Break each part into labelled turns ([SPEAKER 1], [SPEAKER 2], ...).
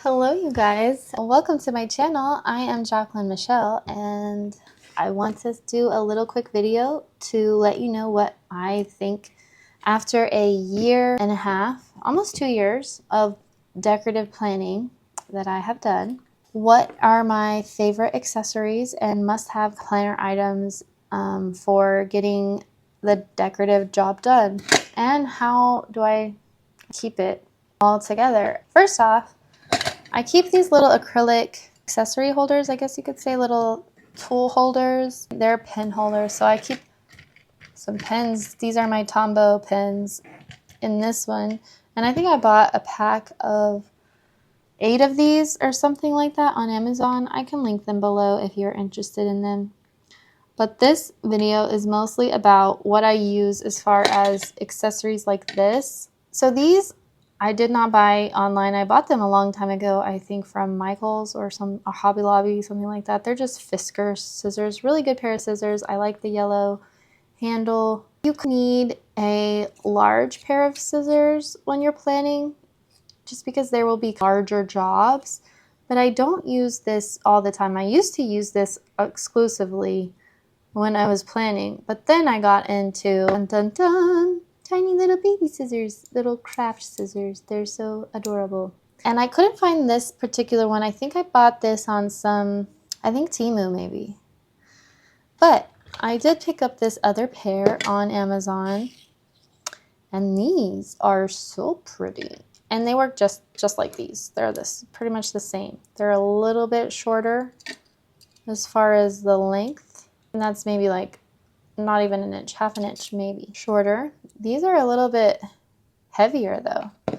[SPEAKER 1] Hello you guys, welcome to my channel. I am Jacqueline Michelle and I want to do a little quick video to let you know what I think after a year and a half, almost 2 years of decorative planning that I have done. What are my favorite accessories and must-have planner items for getting the decorative job done, and how do I keep it all together? First off, I keep these little acrylic accessory holders, I guess you could say, little tool holders. They're pen holders, so I keep some pens. These are my Tombow pens in this one. And I think I bought a pack of 8 of these or something like that on Amazon. I can link them below if you're interested in them. But this video is mostly about what I use as far as accessories like this. So these I did not buy online. I bought them a long time ago, I think from Michael's or a Hobby Lobby, something like that. They're just Fisker scissors, really good pair of scissors. I like the yellow handle. You need a large pair of scissors when you're planning, just because there will be larger jobs. But I don't use this all the time. I used to use this exclusively when I was planning, but then I got into tiny little baby scissors, little craft scissors. They're so adorable. And I couldn't find this particular one. I think I bought this on I think Temu maybe. But I did pick up this other pair on Amazon, and these are so pretty. And they work just like these. They're pretty much the same. They're a little bit shorter as far as the length. And that's maybe like not even an inch, half an inch maybe shorter. These are a little bit heavier though.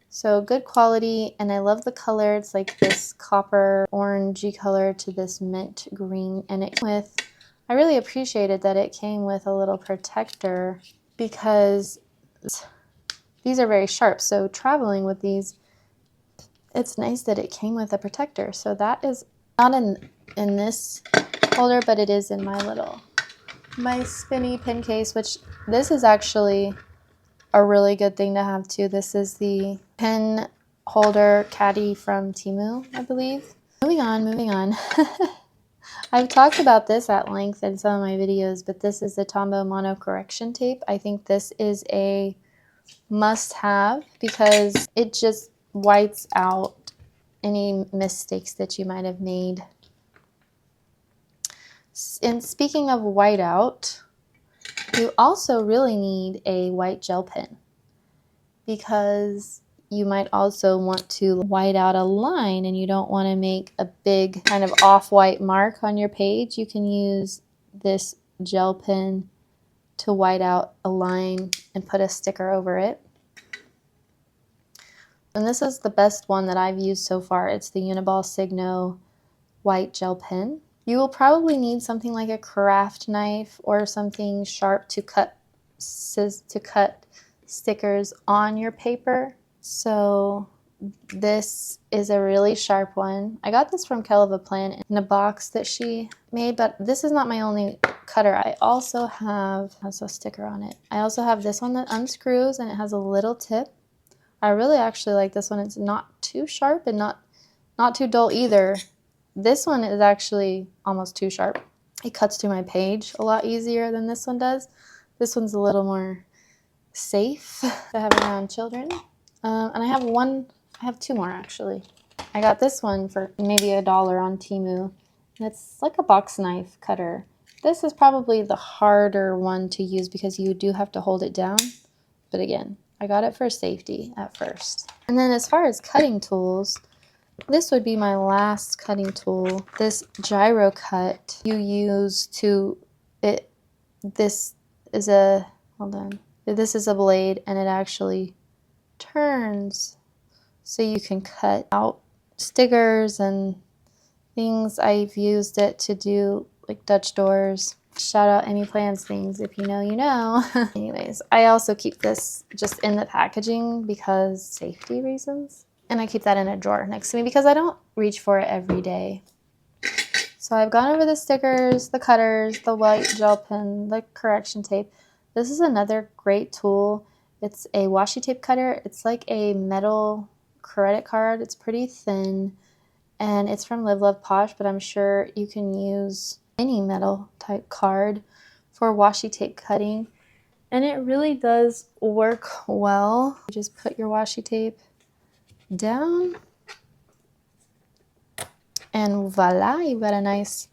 [SPEAKER 1] So good quality, and I love the color. It's like this copper orangey color to this mint green, and I really appreciated that it came with a little protector, because these are very sharp. So traveling with these, it's nice that it came with a protector. So that is not in this holder, but it is in my spinny pen case, which this is actually a really good thing to have too. This is the pen holder caddy from Temu, I believe. Moving on. I've talked about this at length in some of my videos, but this is the Tombow mono correction tape. I think this is a must-have because it just whites out any mistakes that you might have made. And speaking of whiteout, you also really need a white gel pen, because you might also want to white out a line and you don't want to make a big kind of off-white mark on your page. You can use this gel pen to white out a line and put a sticker over it. And this is the best one that I've used so far. It's the Uniball Signo white gel pen. You will probably need something like a craft knife or something sharp to cut stickers on your paper. So this is a really sharp one. I got this from Kelva Plan in a box that she made, but this is not my only cutter. I also has a sticker on it. I also have this one that unscrews and it has a little tip. I really actually like this one. It's not too sharp and not too dull either. This one is actually almost too sharp. It cuts through my page a lot easier than this one does. This one's a little more safe to have around children. And I have 2 more actually. I got this one for maybe $1 on Temu. And it's like a box knife cutter. This is probably the harder one to use because you do have to hold it down. But again, I got it for safety at first. And then as far as cutting tools, this would be my last cutting tool. This gyro cut you use this is a blade, and it actually turns so you can cut out stickers and things. I've used it to do like Dutch doors. Shout out Amy Plans things, if you know, you know. Anyways, I also keep this just in the packaging because safety reasons. And I keep that in a drawer next to me because I don't reach for it every day. So I've gone over the stickers, the cutters, the white gel pen, the correction tape. This is another great tool. It's a washi tape cutter. It's like a metal credit card. It's pretty thin, and it's from Live Love Posh, but I'm sure you can use any metal type card for washi tape cutting. And it really does work well. You just put your washi tape down, and voila, you've got a nice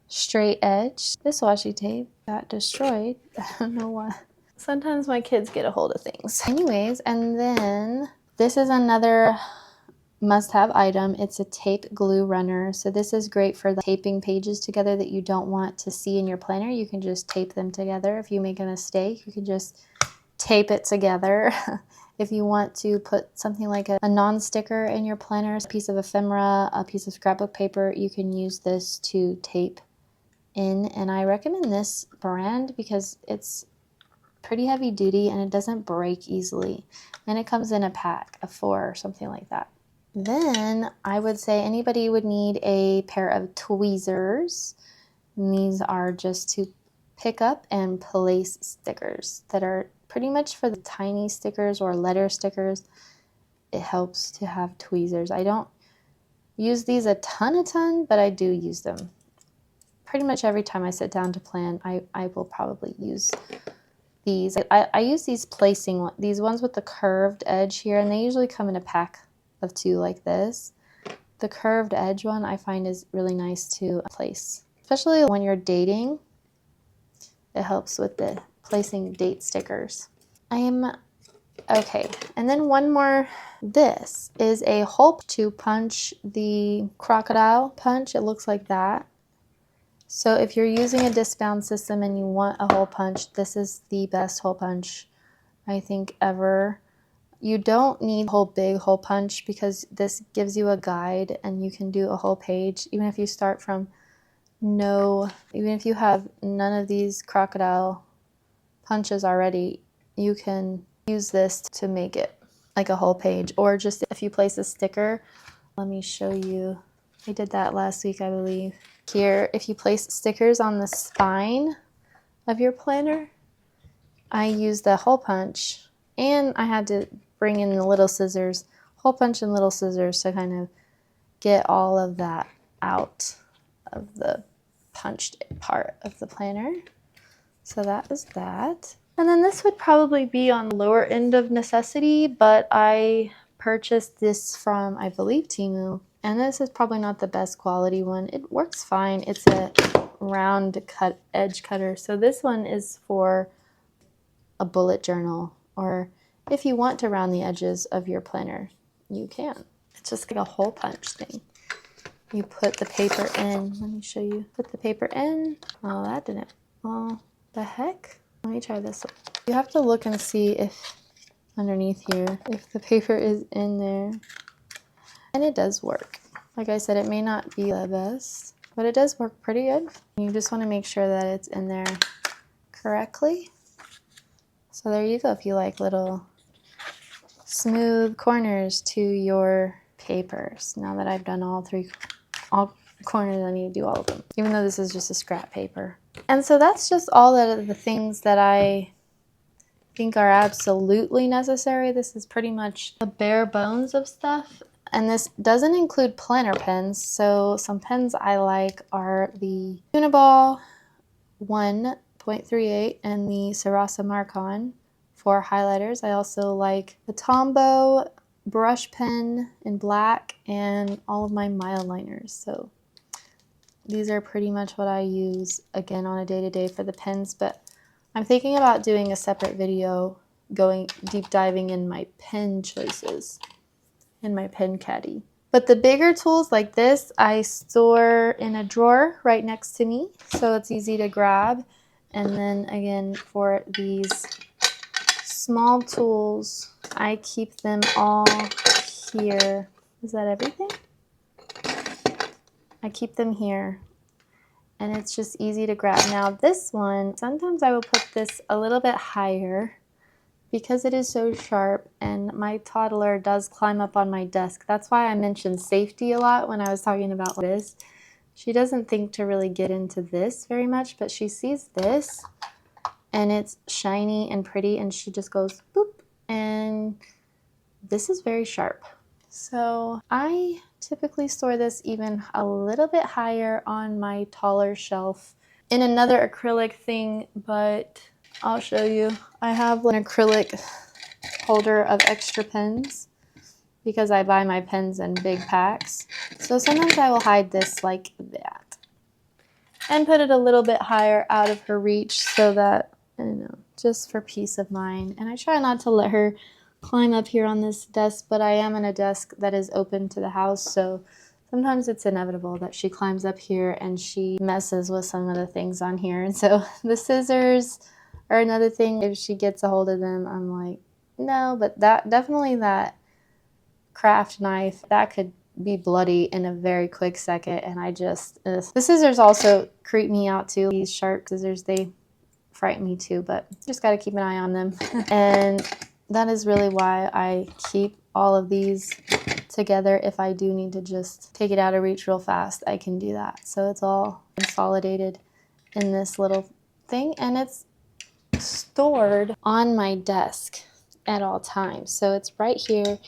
[SPEAKER 1] straight edge. This washi tape got destroyed. I don't know why. Sometimes my kids get a hold of things. Anyways, and then this is another must-have item. It's a tape glue runner. So this is great for the taping pages together that you don't want to see in your planner. You can just tape them together. If you make a mistake, you can just tape it together. If you want to put something like a non-sticker in your planner, a piece of ephemera, a piece of scrapbook paper, you can use this to tape in. And I recommend this brand because it's pretty heavy duty and it doesn't break easily. And it comes in a pack of 4 or something like that. Then I would say anybody would need a pair of tweezers. And these are just to pick up and place stickers that are pretty much for the tiny stickers or letter stickers. It helps to have tweezers. I don't use these a ton, but I do use them. Pretty much every time I sit down to plan, I will probably use these. I use these placing, these ones with the curved edge here, and they usually come in a pack of 2 like this. The curved edge one I find is really nice to place, especially when you're dating. It helps with the placing date stickers. Okay, and then one more. This is a hole to punch the crocodile punch. It looks like that. So if you're using a disc-bound system and you want a hole punch, this is the best hole punch I think ever. You don't need a whole big hole punch because this gives you a guide and you can do a whole page. Even if you start from even if you have none of these crocodile punches already, you can use this to make it like a whole page. Or just if you place a sticker, let me show you. I did that last week, I believe. Here, if you place stickers on the spine of your planner, I use the hole punch, and I had to bring in the little scissors, hole punch and little scissors to kind of get all of that out of the punched part of the planner. So that is that. And then this would probably be on the lower end of necessity, but I purchased this from, I believe, Temu. And this is probably not the best quality one. It works fine. It's a round edge cutter. So this one is for a bullet journal, or if you want to round the edges of your planner, you can. It's just like a hole punch thing. You put the paper in. Let me show you. Put the paper in. Oh, that didn't. Oh, the heck? Let me try this one. You have to look and see if underneath here, if the paper is in there. And it does work. Like I said, it may not be the best, but it does work pretty good. You just want to make sure that it's in there correctly. So there you go, if you like little smooth corners to your papers. Now that I've done all corners, I need to do all of them, even though this is just a scrap paper. And so that's just all of the things that I think are absolutely necessary. This is pretty much the bare bones of stuff. And this doesn't include planner pens. So some pens I like are the Uniball 1.38 and the Sarasa Marcon for highlighters. I also like the Tombow brush pen in black and all of my Mileliners. So these are pretty much what I use, again, on a day-to-day for the pens. But I'm thinking about doing a separate video going deep diving in my pen choices in my pen caddy. But the bigger tools like this, I store in a drawer right next to me, so it's easy to grab. And then again, for these small tools, I keep them all here. Is that everything? I keep them here, and it's just easy to grab. Now this one, sometimes I will put this a little bit higher because it is so sharp, and my toddler does climb up on my desk. That's why I mentioned safety a lot when I was talking about this. She doesn't think to really get into this very much, but she sees this and it's shiny and pretty, and she just goes boop, and this is very sharp. So I typically store this even a little bit higher on my taller shelf in another acrylic thing, but I'll show you. I have an acrylic holder of extra pens because I buy my pens in big packs. So sometimes I will hide this like that and put it a little bit higher out of her reach so that, just for peace of mind. And I try not to let her climb up here on this desk, but I am in a desk that is open to the house, so sometimes it's inevitable that she climbs up here and she messes with some of the things on here. And so the scissors are another thing. If she gets a hold of them, I'm like, no, but that craft knife, that could be bloody in a very quick second. And the scissors also creep me out too. These sharp scissors, they frighten me too, but just got to keep an eye on them. And that is really why I keep all of these together. If I do need to just take it out of reach real fast, I can do that. So it's all consolidated in this little thing, and it's stored on my desk at all times. So it's right here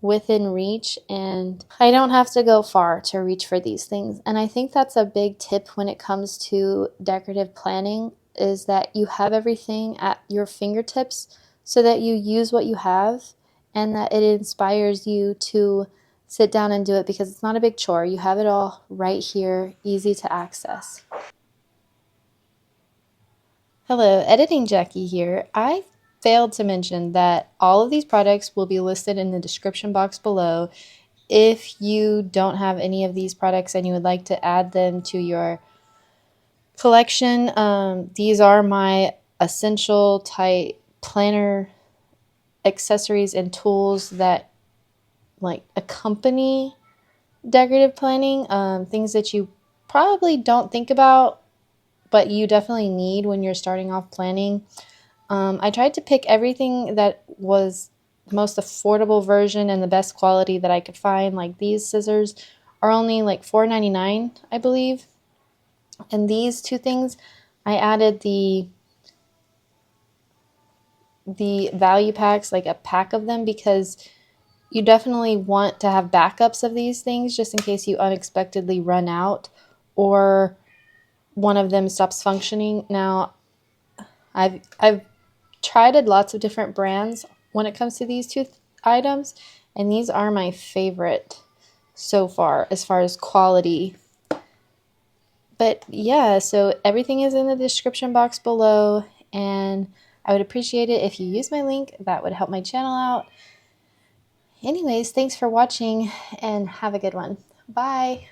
[SPEAKER 1] within reach, and I don't have to go far to reach for these things. And I think that's a big tip when it comes to decorative planning, is that you have everything at your fingertips so that you use what you have and that it inspires you to sit down and do it, because it's not a big chore. You have it all right here, easy to access. Hello, Editing Jackie here. I failed to mention that all of these products will be listed in the description box below. If you don't have any of these products and you would like to add them to your collection, these are my essential type planner accessories and tools that like accompany decorative planning, things that you probably don't think about but you definitely need when you're starting off planning. I tried to pick everything that was the most affordable version and the best quality that I could find. Like these scissors are only like $4.99, I believe. And these two things, I added the value packs, like a pack of them, because you definitely want to have backups of these things just in case you unexpectedly run out or one of them stops functioning. Now, I've tried lots of different brands when it comes to these two items, and these are my favorite so far as quality. But yeah, so everything is in the description box below, and I would appreciate it if you use my link. That would help my channel out. Anyways, thanks for watching and have a good one. Bye.